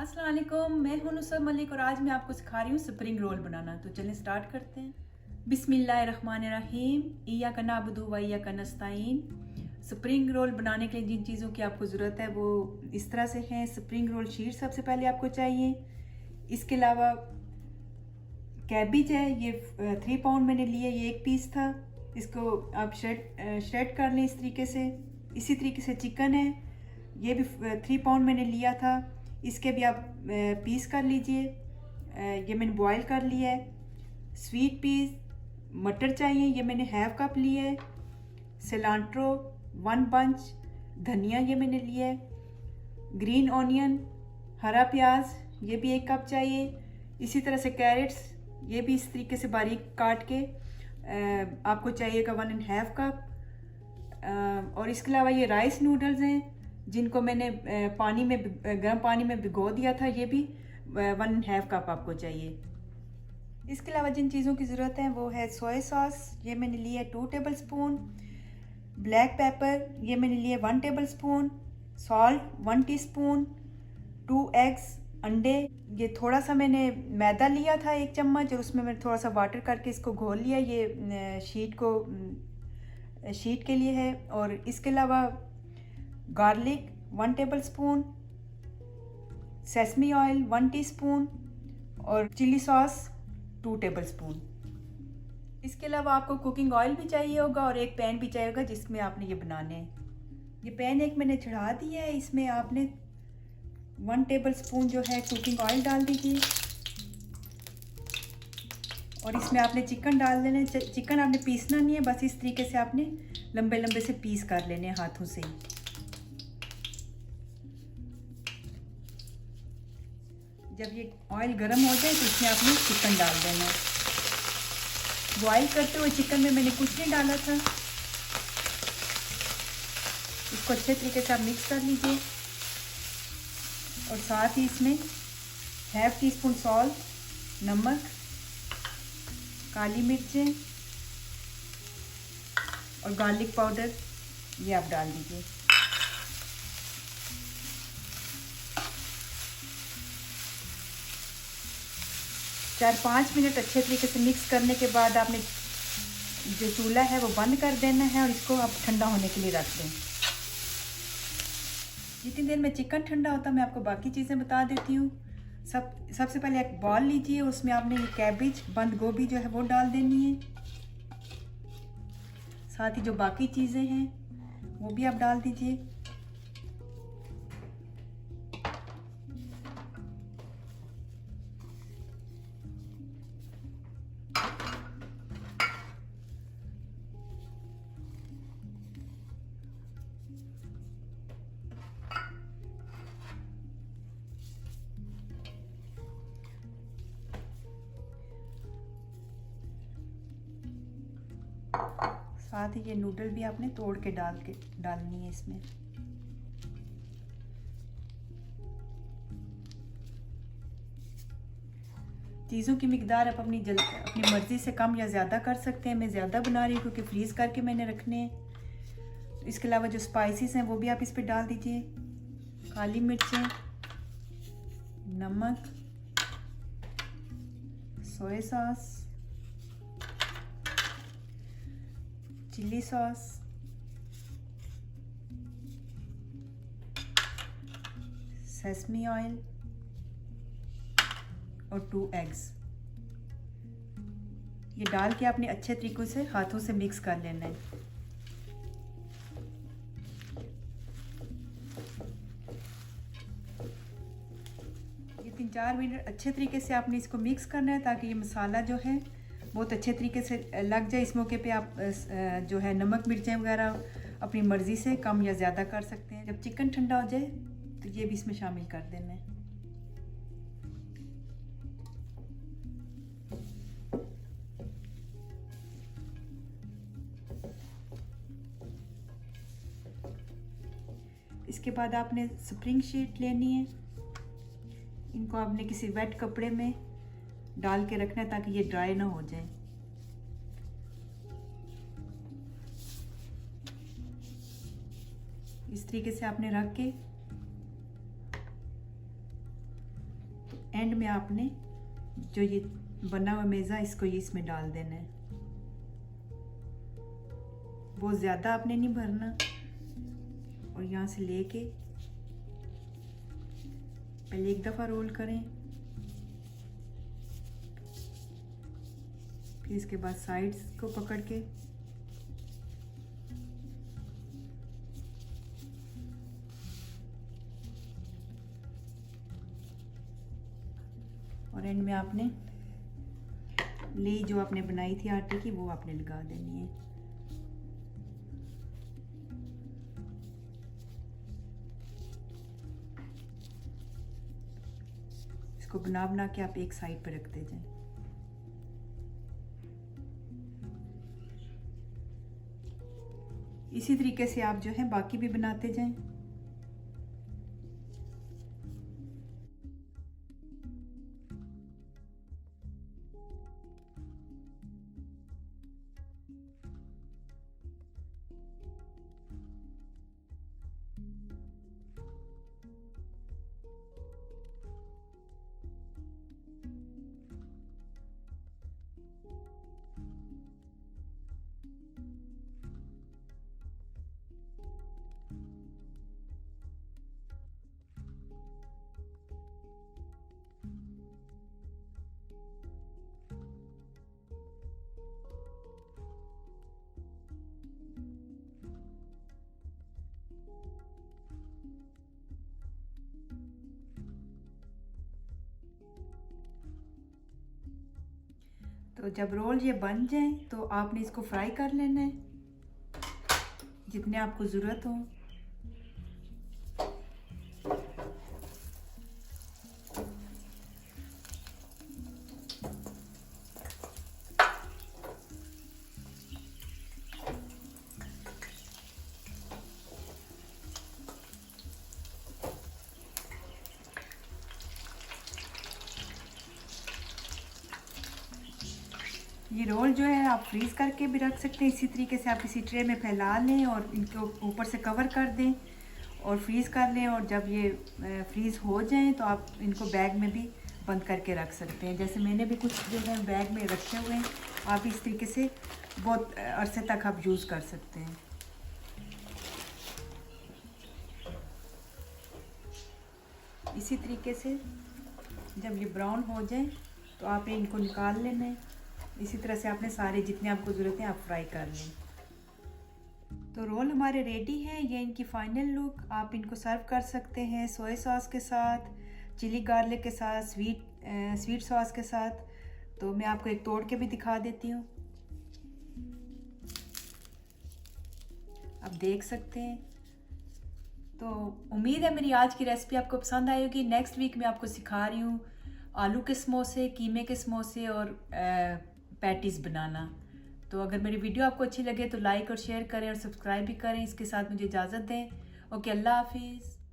अस्सलाम वालेकुम, मैं हूं नुसरत मलिक और आज मैं आपको सिखा रही हूँ स्प्रिंग रोल बनाना। तो चलें स्टार्ट करते हैं। बिस्मिल्लाहिर्रहमानिर्रहीम, इय्याका नअबुदु व इय्याका नस्तईन। स्प्रिंग रोल बनाने के लिए जिन चीज़ों की आपको ज़रूरत है वो इस तरह से हैं। स्प्रिंग रोल शीट सबसे पहले आपको चाहिए। इसके अलावा कैबिज है, ये 3 पाउंड मैंने लिए, ये एक पीस था। इसको आप श्रेड कर लें इस तरीके से। इसी तरीके से चिकन है, ये भी 3 पाउंड मैंने लिया था। इसके भी आप पीस कर लीजिए। ये मैंने बॉईल कर लिया है। स्वीट पीस मटर चाहिए, ये मैंने हाफ कप लिया है। सिलांट्रो 1 बंच, धनिया ये मैंने लिया है। ग्रीन ऑनियन, हरा प्याज, ये भी 1 कप चाहिए। इसी तरह से कैरेट्स, ये भी इस तरीके से बारीक काट के आपको चाहिएगा 1.5 कप। और इसके अलावा ये राइस नूडल्स हैं जिनको मैंने गर्म पानी में भिगो दिया था, ये भी 1.5 कप आपको चाहिए। इसके अलावा जिन चीज़ों की ज़रूरत है वो है सोया सॉस, ये मैंने लिया है 2 टेबल स्पून। ब्लैक पेपर, ये मैंने लिया 1 table spoon. Salt 1 teaspoon. 2 eggs, अंडे, ये थोड़ा सा मैंने मैदा लिया था 1 चम्मच और उसमें मैंने थोड़ा सा वाटर करके इसको घोल लिया। ये शीट के लिए है। और इसके अलावा garlic 1 table spoon, sesame oil 1 teaspoon और चिली सॉस 2 टेबल स्पून। इसके अलावा आपको कुकिंग ऑयल भी चाहिए होगा और एक पैन भी चाहिए होगा जिसमें आपने ये बनाने हैं। ये पैन एक मैंने चढ़ा दिया है, इसमें आपने 1 टेबल स्पून जो है कुकिंग ऑयल डाल दीजिए और इसमें आपने चिकन डाल देना है। चिकन आपने पीसना नहीं है, बस इस तरीके से आपने लंबे लंबे से पीस कर लेने हैं हाथों से ही। जब ये ऑयल गर्म हो जाए तो इसमें आपने चिकन डाल देना है। बॉईल करते हुए चिकन में मैंने कुछ नहीं डाला था। इसको अच्छे तरीके से आप मिक्स कर लीजिए और साथ ही इसमें हाफ टी स्पून सॉल्ट, नमक, काली मिर्चें और गार्लिक पाउडर ये आप डाल दीजिए। 4-5 मिनट अच्छे तरीके से मिक्स करने के बाद आपने जो चूल्हा है वो बंद कर देना है और इसको आप ठंडा होने के लिए रख दें। जितनी देर में चिकन ठंडा होता है मैं आपको बाकी चीज़ें बता देती हूँ। सबसे पहले एक बॉल लीजिए, उसमें आपने ये कैबिज, बंद गोभी जो है वो डाल देनी है। साथ ही जो बाकी चीज़ें हैं वो भी आप डाल दीजिए। साथ ही ये नूडल भी आपने तोड़ के डालनी है इसमें। चीज़ों की मिकदार आप अपनी मर्ज़ी से कम या ज़्यादा कर सकते हैं। मैं ज़्यादा बना रही हूँ क्योंकि फ्रीज़ करके मैंने रखने हैं। तो इसके अलावा जो स्पाइसेस हैं वो भी आप इस पर डाल दीजिए। काली मिर्चें, नमक, soya sauce, chilli sauce, sesame oil और 2 एग्स। ये डाल के आपने अच्छे तरीक़ों से हाथों से मिक्स कर लेना है। ये 3-4 मिनट अच्छे तरीके से आपने इसको मिक्स करना है ताकि ये मसाला जो है बहुत अच्छे तरीके से लग जाए। इस मौके पे आप जो है नमक मिर्चें वगैरह अपनी मर्ज़ी से कम या ज़्यादा कर सकते हैं। जब चिकन ठंडा हो जाए तो ये भी इसमें शामिल कर देना है। इसके बाद आपने स्प्रिंग शीट लेनी है। इनको आपने किसी वेट कपड़े में डाल के रखना है ताकि ये ड्राई ना हो जाए। इस तरीके से आपने रख के एंड में आपने जो ये बना हुआ मेज़ा इसको ये इसमें डाल देना है। बहुत ज़्यादा आपने नहीं भरना। और यहाँ से लेके पहले एक दफ़ा रोल करें, फिर इसके बाद साइड्स को पकड़ के और एंड में आपने ले जो आपने बनाई थी आटे की वो आपने लगा देनी है। इसको बना बना के आप एक साइड पे रखते जाएं। इसी तरीके से आप जो है बाकी भी बनाते जाएं। तो जब रोल ये बन जाए तो आपने इसको फ्राई कर लेना है जितने आपको ज़रूरत हो। ये रोल जो है आप फ्रीज़ करके भी रख सकते हैं। इसी तरीके से आप किसी ट्रे में फैला लें और इनके ऊपर से कवर कर दें और फ्रीज़ कर लें। और जब ये फ्रीज़ हो जाएं तो आप इनको बैग में भी बंद करके रख सकते हैं। जैसे मैंने भी कुछ जो है बैग में रखे हुए हैं, आप इस तरीके से बहुत अरसे तक आप यूज़ कर सकते हैं। इसी तरीके से जब ये ब्राउन हो जाए तो आपने इनको निकाल लेना है। इसी तरह से आपने सारे जितने आपको ज़रूरत है आप फ्राई कर लें। तो रोल हमारे रेडी हैं। ये इनकी फाइनल लुक। आप इनको सर्व कर सकते हैं सोया सॉस के साथ, चिली गार्लिक के साथ, स्वीट सॉस के साथ। तो मैं आपको एक तोड़ के भी दिखा देती हूँ, आप देख सकते हैं। तो उम्मीद है मेरी आज की रेसिपी आपको पसंद आई होगी। नेक्स्ट वीक मैं आपको सिखा रही हूँ आलू के समोसे, कीमे के समोसे और पैटीज़ बनाना। तो अगर मेरी वीडियो आपको अच्छी लगे तो लाइक और शेयर करें और सब्सक्राइब भी करें। इसके साथ मुझे इजाज़त दें। ओके, अल्लाह हाफिज़।